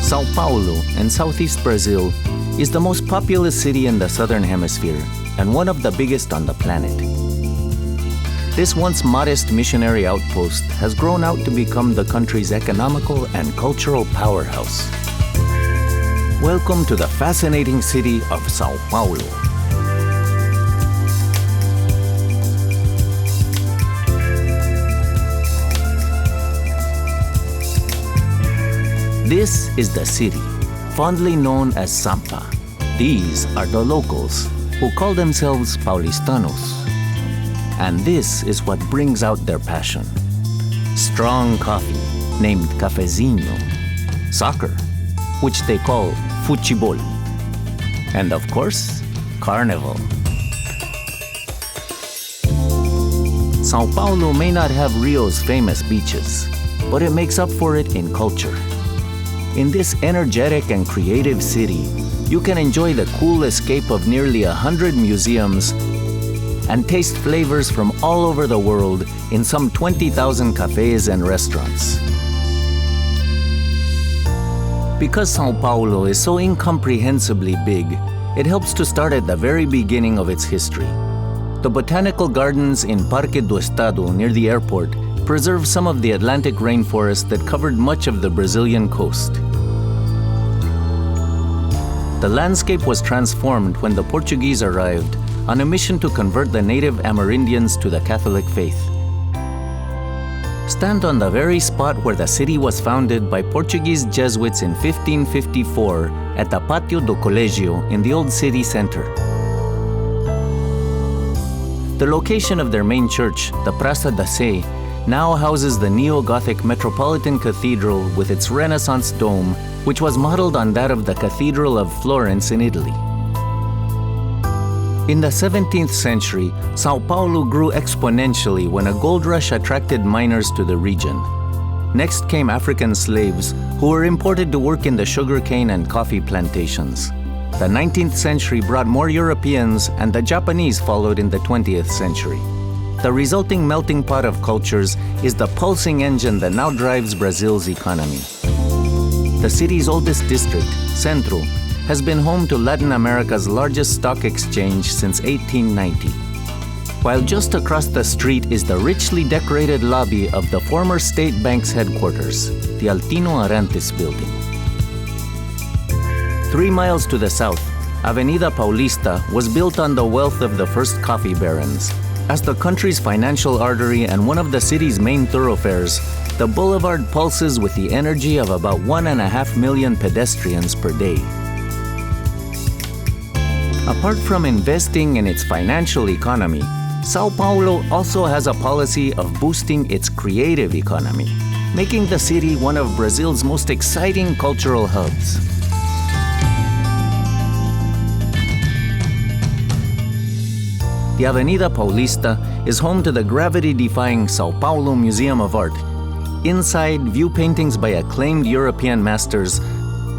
Sao Paulo in southeast Brazil is the most populous city in the southern hemisphere and one of the biggest on the planet. This once modest missionary outpost has grown out to become the country's economical and cultural powerhouse. Welcome to the fascinating city of Sao Paulo. This is the city, fondly known as Sampa. These are the locals, who call themselves Paulistanos. And this is what brings out their passion. Strong coffee, named cafezinho. Soccer, which they call futebol. And of course, carnival. Sao Paulo may not have Rio's famous beaches, but it makes up for it in culture. In this energetic and creative city, you can enjoy the cool escape of nearly 100 museums and taste flavors from all over the world in some 20,000 cafes and restaurants. Because Sao Paulo is so incomprehensibly big, it helps to start at the very beginning of its history. The botanical gardens in Parque do Estado near the airport preserve some of the Atlantic rainforest that covered much of the Brazilian coast. The landscape was transformed when the Portuguese arrived on a mission to convert the native Amerindians to the Catholic faith. Stand on the very spot where the city was founded by Portuguese Jesuits in 1554 at the Patio do Colégio in the old city center. The location of their main church, the Praça da Sé, now houses the neo-Gothic Metropolitan Cathedral with its Renaissance dome, which was modeled on that of the Cathedral of Florence in Italy. In the 17th century, Sao Paulo grew exponentially when a gold rush attracted miners to the region. Next came African slaves, who were imported to work in the sugarcane and coffee plantations. The 19th century brought more Europeans, and the Japanese followed in the 20th century. The resulting melting pot of cultures is the pulsing engine that now drives Brazil's economy. The city's oldest district, Centro, has been home to Latin America's largest stock exchange since 1890. While just across the street is the richly decorated lobby of the former State Bank's headquarters, the Altino Arantes building. 3 miles to the south, Avenida Paulista was built on the wealth of the first coffee barons. As the country's financial artery and one of the city's main thoroughfares, the boulevard pulses with the energy of about 1.5 million pedestrians per day. Apart from investing in its financial economy, Sao Paulo also has a policy of boosting its creative economy, making the city one of Brazil's most exciting cultural hubs. The Avenida Paulista is home to the gravity-defying Sao Paulo Museum of Art. Inside, view paintings by acclaimed European masters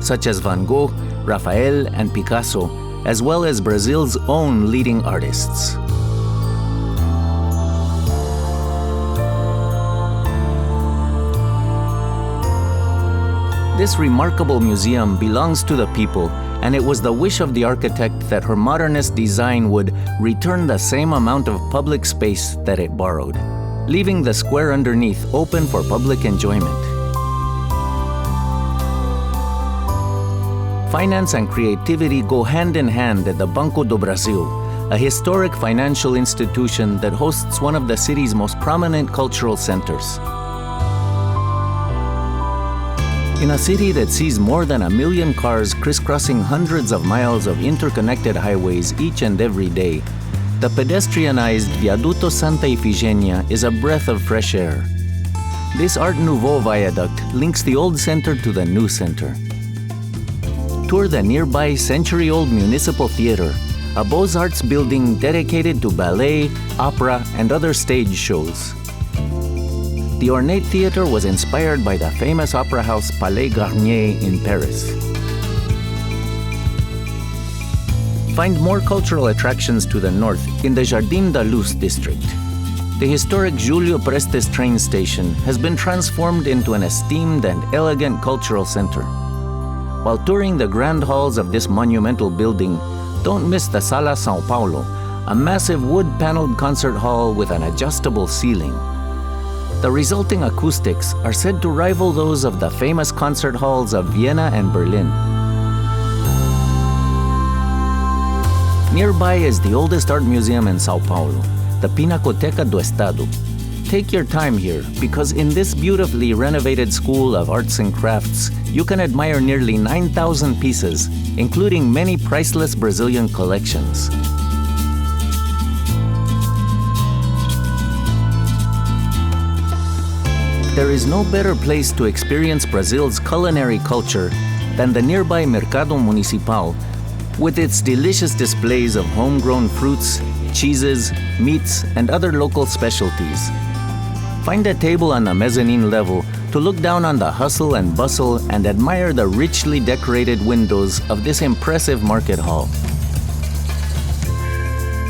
such as Van Gogh, Raphael, and Picasso, as well as Brazil's own leading artists. This remarkable museum belongs to the people, and it was the wish of the architect that her modernist design would return the same amount of public space that it borrowed, leaving the square underneath open for public enjoyment. Finance and creativity go hand in hand at the Banco do Brasil, a historic financial institution that hosts one of the city's most prominent cultural centers. In a city that sees more than 1 million cars crisscrossing hundreds of miles of interconnected highways each and every day, the pedestrianized Viaduto Santa Ifigenia is a breath of fresh air. This Art Nouveau viaduct links the old center to the new center. Tour the nearby century-old Municipal Theater, a Beaux-Arts building dedicated to ballet, opera, and other stage shows. The ornate theater was inspired by the famous opera house Palais Garnier in Paris. Find more cultural attractions to the north in the Jardim da Luz district. The historic Julio Prestes train station has been transformed into an esteemed and elegant cultural center. While touring the grand halls of this monumental building, don't miss the Sala São Paulo, a massive wood-paneled concert hall with an adjustable ceiling. The resulting acoustics are said to rival those of the famous concert halls of Vienna and Berlin. Nearby is the oldest art museum in São Paulo, the Pinacoteca do Estado. Take your time here, because in this beautifully renovated school of arts and crafts, you can admire nearly 9,000 pieces, including many priceless Brazilian collections. There is no better place to experience Brazil's culinary culture than the nearby Mercado Municipal, with its delicious displays of homegrown fruits, cheeses, meats, and other local specialties. Find a table on the mezzanine level to look down on the hustle and bustle and admire the richly decorated windows of this impressive market hall.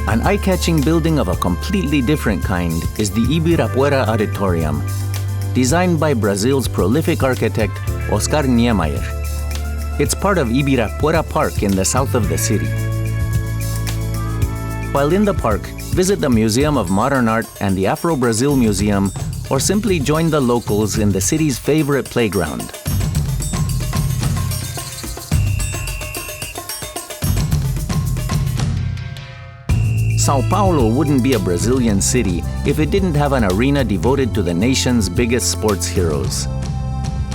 An eye-catching building of a completely different kind is the Ibirapuera Auditorium, designed by Brazil's prolific architect Oscar Niemeyer. It's part of Ibirapuera Park in the south of the city. While in the park, visit the Museum of Modern Art and the Afro-Brazil Museum, or simply join the locals in the city's favorite playground. São Paulo wouldn't be a Brazilian city if it didn't have an arena devoted to the nation's biggest sports heroes.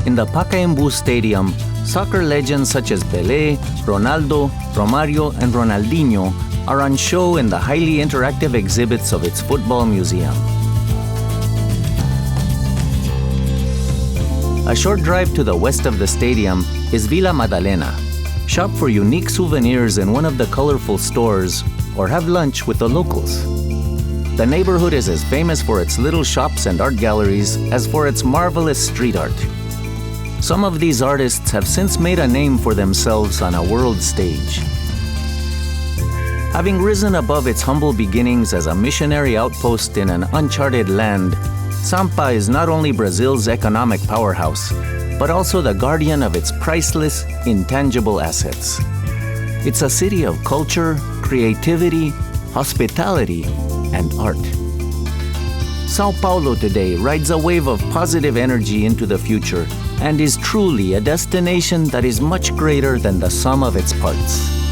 In the Pacaembu Stadium, soccer legends such as Pelé, Ronaldo, Romario, and Ronaldinho are on show in the highly interactive exhibits of its football museum. A short drive to the west of the stadium is Vila Madalena. Shop for unique souvenirs in one of the colorful stores, or have lunch with the locals. The neighborhood is as famous for its little shops and art galleries as for its marvelous street art. Some of these artists have since made a name for themselves on a world stage. Having risen above its humble beginnings as a missionary outpost in an uncharted land, Sampa is not only Brazil's economic powerhouse, but also the guardian of its priceless, intangible assets. It's a city of culture, creativity, hospitality, and art. São Paulo today rides a wave of positive energy into the future and is truly a destination that is much greater than the sum of its parts.